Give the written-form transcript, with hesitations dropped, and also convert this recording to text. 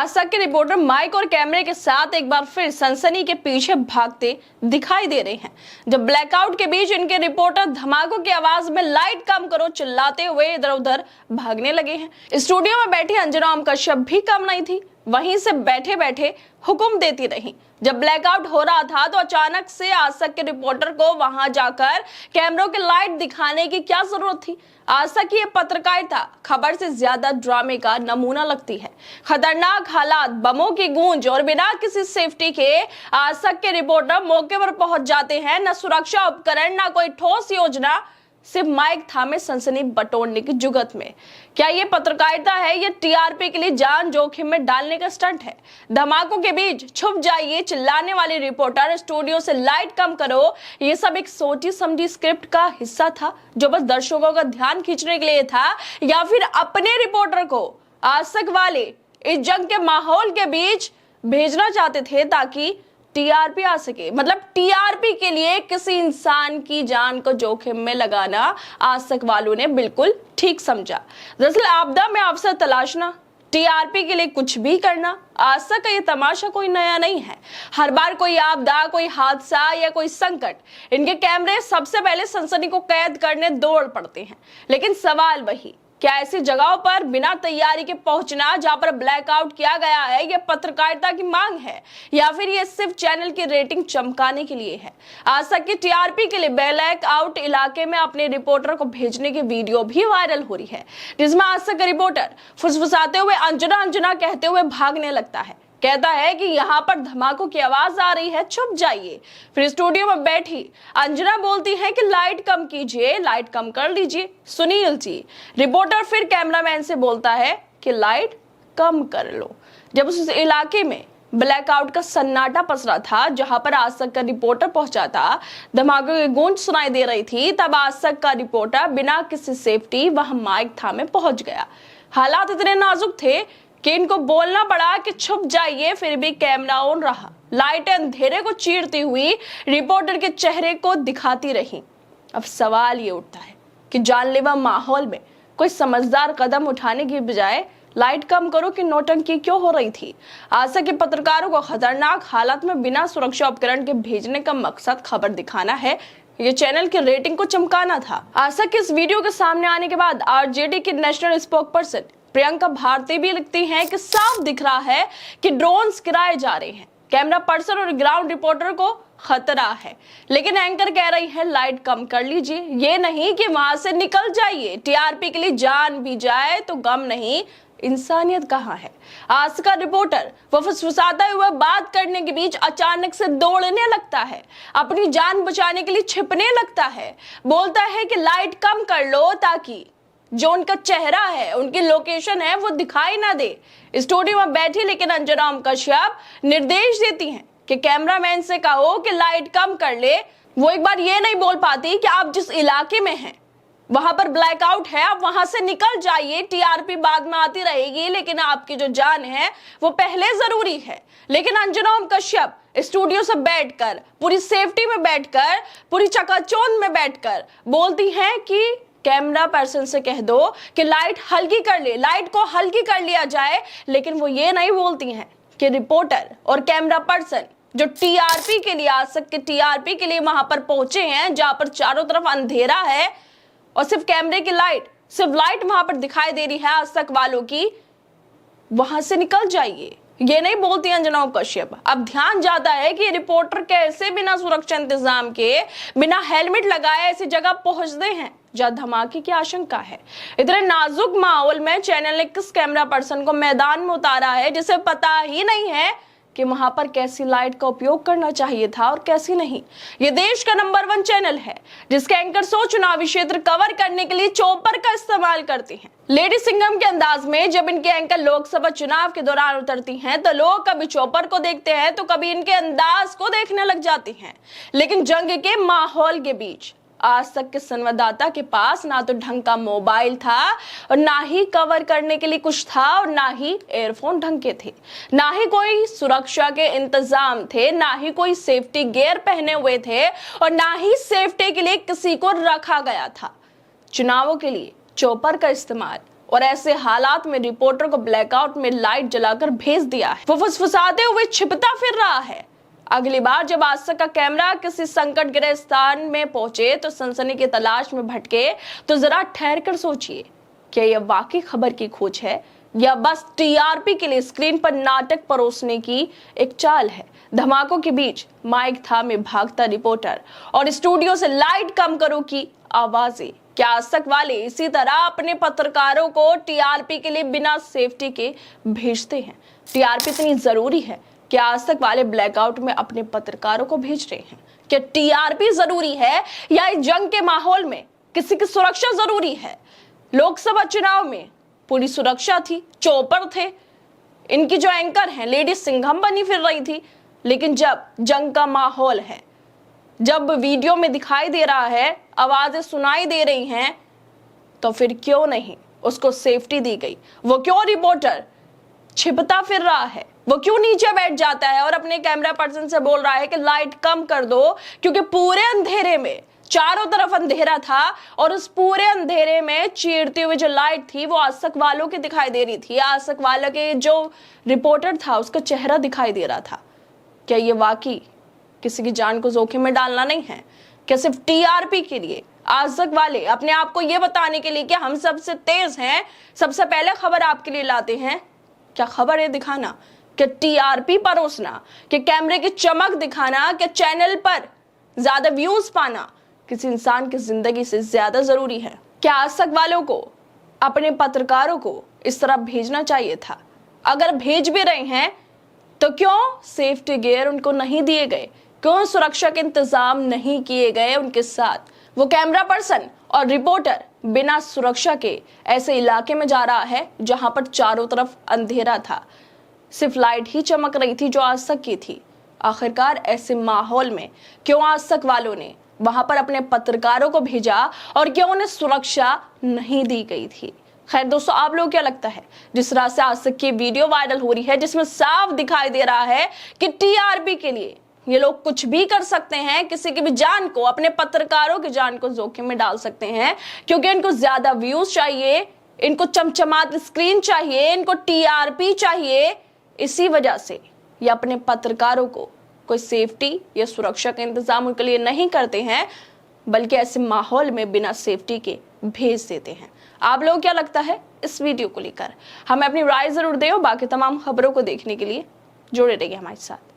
आज तक के रिपोर्टर माइक और कैमरे के साथ एक बार फिर सनसनी के पीछे भागते दिखाई दे रहे हैं। जब ब्लैकआउट के बीच इनके रिपोर्टर धमाकों की आवाज में लाइट कम करो चिल्लाते हुए इधर उधर भागने लगे हैं। स्टूडियो में बैठी अंजना ओम कश्यप भी कम नहीं थी, वहीं से बैठे बैठे हुक्म देती रही। जब ब्लैकआउट हो रहा था तो अचानक से आज तक के रिपोर्टर को वहां जाकर कैमरों के लाइट दिखाने की क्या जरूरत थी। आज तक की ये पत्रकारिता खबर से ज्यादा ड्रामे का नमूना लगती है। खतरनाक हालात, बमों की गूंज और बिना किसी सेफ्टी के आज तक के रिपोर्टर मौके पर पहुंच जाते हैं। न सुरक्षा उपकरण, न कोई ठोस योजना, सिर्फ माइक थामे सनसनी बटोरने की जुगत में। क्या ये पत्रकारिता है? ये टीआरपी के लिए जान जोखिम में डालने का स्टंट है। धमाकों के बीच छुप जाइए चिल्लाने वाली रिपोर्टर, स्टूडियो से लाइट कम करो, ये सब एक सोची समझी स्क्रिप्ट का हिस्सा था जो बस दर्शकों का ध्यान खींचने के लिए था, या फिर अपने रिपोर्टर को आज तक वाले इस जंग के माहौल के बीच भेजना चाहते थे ताकि टीआरपी आ सके। मतलब टीआरपी के लिए किसी इंसान की जान को जोखिम में लगाना आज तक वालों ने बिल्कुल ठीक समझा। दरअसल आपदा में अवसर तलाशना, टीआरपी के लिए कुछ भी करना, आज तक का ये तमाशा कोई नया नहीं है। हर बार कोई आपदा, कोई हादसा या कोई संकट, इनके कैमरे सबसे पहले सनसनी को कैद करने दौड़ पड़ते हैं। लेकिन सवाल वही, क्या ऐसी जगहों पर बिना तैयारी के पहुंचना जहां पर ब्लैकआउट किया गया है, यह पत्रकारिता की मांग है या फिर यह सिर्फ चैनल की रेटिंग चमकाने के लिए है? आज तक की टीआरपी के लिए ब्लैकआउट इलाके में अपने रिपोर्टर को भेजने की वीडियो भी वायरल हो रही है, जिसमें आज तक रिपोर्टर फुसफुसाते हुए अंजना अंजना कहते हुए भागने लगता है। कहता है कि यहाँ पर धमाकों की आवाज आ रही है, छुप जाइए। फिर स्टूडियो में बैठी अंजना बोलती है कि लाइट कम कीजिए, लाइट कम कर लीजिए सुनील जी। रिपोर्टर फिर कैमरामैन से बोलता है कि लाइट कम कर लो। जब उस इलाके में ब्लैकआउट का सन्नाटा पसरा था, जहां पर आज तक का रिपोर्टर पहुंचा था, धमाकों की गूंज सुनाई दे रही थी, तब आज तक का रिपोर्टर बिना किसी सेफ्टी वहां माइक थामे पहुंच गया। हालात इतने नाजुक थे कि इनको बोलना पड़ा कि छुप जाइए, फिर भी कैमरा ऑन रहा। लाइटें अंधेरे को चीरती हुई रिपोर्टर के चेहरे को दिखाती रही। अब सवाल ये उठता है कि जानलेवा माहौल में कोई समझदार कदम उठाने की बजाय लाइट कम करो कि नौटंकी क्यों हो रही थी? आज तक के पत्रकारों को खतरनाक हालात में बिना सुरक्षा उपकरण के भेजने का मकसद खबर दिखाना है, ये चैनल की रेटिंग को चमकाना था। आज तक इस वीडियो के सामने आने के बाद आरजेडी की national spokesperson Priyanka Bharati भी लिखती हैं कि साफ दिख रहा है कि ड्रोन्स गिराए जा रहे हैं, कैमरा पर्सन और ग्राउंड रिपोर्टर को खतरा है। लेकिन एंकर कह रही है लाइट कम कर लीजिए, ये नहीं कि वहां से निकल जाइए। टीआरपी के लिए जान भी जाए तो गम नहीं, इंसानियत कहाँ है? आज का रिपोर्टर वो फुसफुसाता हुआ बात करने के बीच अचानक से दौड़ने लगता है, अपनी जान बचाने के लिए छिपने लगता है, बोलता है कि लाइट कम कर लो ताकि जो उनका चेहरा है, उनकी लोकेशन है, वो दिखाई ना दे। स्टूडियो में बैठी लेकिन अंजना ओम कश्यप निर्देश देती हैं कि कैमरामैन से कहो कि लाइट कम कर ले। वो एक बार ये नहीं बोल पाती कि आप जिस इलाके में हैं वहां पर ब्लैकआउट है, आप वहां से निकल जाइए, टीआरपी बाद में आती रहेगी, लेकिन आपकी जो जान है वो पहले जरूरी है। लेकिन अंजना ओम कश्यप स्टूडियो से बैठकर, पूरी सेफ्टी में बैठकर, पूरी चकाचौंध में बैठकर बोलती हैं कि कैमरा पर्सन से कह दो कि लाइट हल्की कर ले, लाइट को हल्की कर लिया जाए। लेकिन वो ये नहीं बोलती हैं कि रिपोर्टर और कैमरा पर्सन जो टीआरपी के लिए आ सकते, टीआरपी के लिए वहां पर पहुंचे हैं, जहां पर चारों तरफ अंधेरा है और सिर्फ कैमरे की लाइट, सिर्फ लाइट वहां पर दिखाई दे रही है आज तक वालों की, वहां से निकल जाइए, ये नहीं बोलती अंजना ओम कश्यप। अब ध्यान जाता है कि रिपोर्टर कैसे बिना सुरक्षा इंतजाम के, बिना हेलमेट लगाए ऐसी जगह पहुंचते हैं जहां धमाके की आशंका है। इतने नाजुक माहौल में चैनल ने किस कैमरा पर्सन को मैदान में उतारा है जिसे पता ही नहीं है कि वहां पर कैसी लाइट का उपयोग करना चाहिए था और कैसी नहीं। ये देश का नंबर 1 चैनल है जिसके एंकर सो चुनावी क्षेत्र कवर करने के लिए चॉपर का इस्तेमाल करती हैं। लेडी सिंघम के अंदाज में जब इनके एंकर लोकसभा चुनाव के दौरान उतरती हैं तो लोग कभी चॉपर को देखते हैं तो कभी इनके अंदाज को देखने लग जाते हैं। लेकिन जंग के माहौल के बीच आज तक के संवाददाता के पास ना तो ढंग का मोबाइल था और ना ही कवर करने के लिए कुछ था और ना ही एयरफोन ढंग के थे, ना ही कोई सुरक्षा के इंतजाम थे, ना ही कोई सेफ्टी गियर पहने हुए थे और ना ही सेफ्टी के लिए किसी को रखा गया था। चुनावों के लिए चॉपर का इस्तेमाल और ऐसे हालात में रिपोर्टर को ब्लैकआउट में लाइट जलाकर भेज दिया है। वो फुसफुसाते हुए छिपता फिर रहा है। अगली बार जब आज तक का कैमरा किसी संकट ग्रस्त स्थान में पहुंचे तो सनसनी की तलाश में भटके तो जरा ठहर कर सोचिए, क्या यह वाकई खबर की खोज है या बस टीआरपी के लिए स्क्रीन पर नाटक परोसने की एक चाल है। धमाकों के बीच माइक थामे भागता रिपोर्टर और स्टूडियो से लाइट कम करो की आवाजें। क्या आज तक वाले इसी तरह अपने पत्रकारों को टीआरपी के लिए बिना सेफ्टी के भेजते हैं? टीआरपी इतनी जरूरी है? क्या आज तक वाले ब्लैकआउट में अपने पत्रकारों को भेज रहे हैं? क्या टीआरपी जरूरी है या इस जंग के माहौल में किसी की सुरक्षा जरूरी है? लोकसभा चुनाव में पूरी सुरक्षा थी, चौपर थे, इनकी जो एंकर हैं लेडी सिंघम बनी फिर रही थी, लेकिन जब जंग का माहौल है, जब वीडियो में दिखाई दे रहा है, आवाजें सुनाई दे रही हैं, तो फिर क्यों नहीं उसको सेफ्टी दी गई? वो क्यों रिपोर्टर छिपता फिर रहा है? वो क्यों नीचे बैठ जाता है और अपने कैमरा पर्सन से बोल रहा है कि लाइट कम कर दो, क्योंकि पूरे अंधेरे में चारों तरफ अंधेरा था और उस पूरे अंधेरे में चीरती हुई जो लाइट थी वो आज तक वालों की दिखाई दे रही थी। आज तक वालों के जो रिपोर्टर था उसका चेहरा दिखाई दे रहा था। क्या ये वाकई किसी की जान को जोखिम में डालना नहीं है? क्या सिर्फ टीआरपी के लिए आज तक वाले अपने आप को ये बताने के लिए कि हम सबसे तेज हैं, सबसे पहले खबर आपके लिए लाते हैं? क्या खबर है दिखाना? क्या टीआरपी परोसना? क्या कैमरे की चमक दिखाना? क्या चैनल पर ज्यादा व्यूज पाना किसी इंसान की जिंदगी से ज्यादा जरूरी है? क्या आज तक वालों को अपने पत्रकारों को इस तरह भेजना चाहिए था? अगर भेज भी रहे हैं तो क्यों सेफ्टी गियर उनको नहीं दिए गए? क्यों सुरक्षा के इंतजाम नहीं किए गए उनके साथ? वो कैमरा पर्सन और रिपोर्टर बिना सुरक्षा के ऐसे इलाके में जा रहा है जहां पर चारों तरफ अंधेरा था, सिर्फ लाइट ही चमक रही थी जो आज तक की थी। आखिरकार ऐसे माहौल में क्यों आज तक वालों ने वहां पर अपने पत्रकारों को भेजा और क्यों उन्हें सुरक्षा नहीं दी गई थी? खैर दोस्तों, आप लोगों को क्या लगता है? जिस तरह से आज तक की वीडियो वायरल हो रही है जिसमें साफ दिखाई दे रहा है कि टीआरपी के लिए ये लोग कुछ भी कर सकते हैं, किसी की भी जान को, अपने पत्रकारों की जान को जोखिम में डाल सकते हैं, क्योंकि इनको ज्यादा व्यूज चाहिए, इनको चमचमाती स्क्रीन चाहिए, इनको टीआरपी चाहिए। इसी वजह से ये अपने पत्रकारों को कोई सेफ्टी या सुरक्षा का इंतजाम उनके लिए नहीं करते हैं, बल्कि ऐसे माहौल में बिना सेफ्टी के भेज देते हैं। आप लोगों को क्या लगता है इस वीडियो को लेकर? हमें अपनी राय जरूर दें और बाकी तमाम खबरों को देखने के लिए जुड़े रहिए हमारे साथ।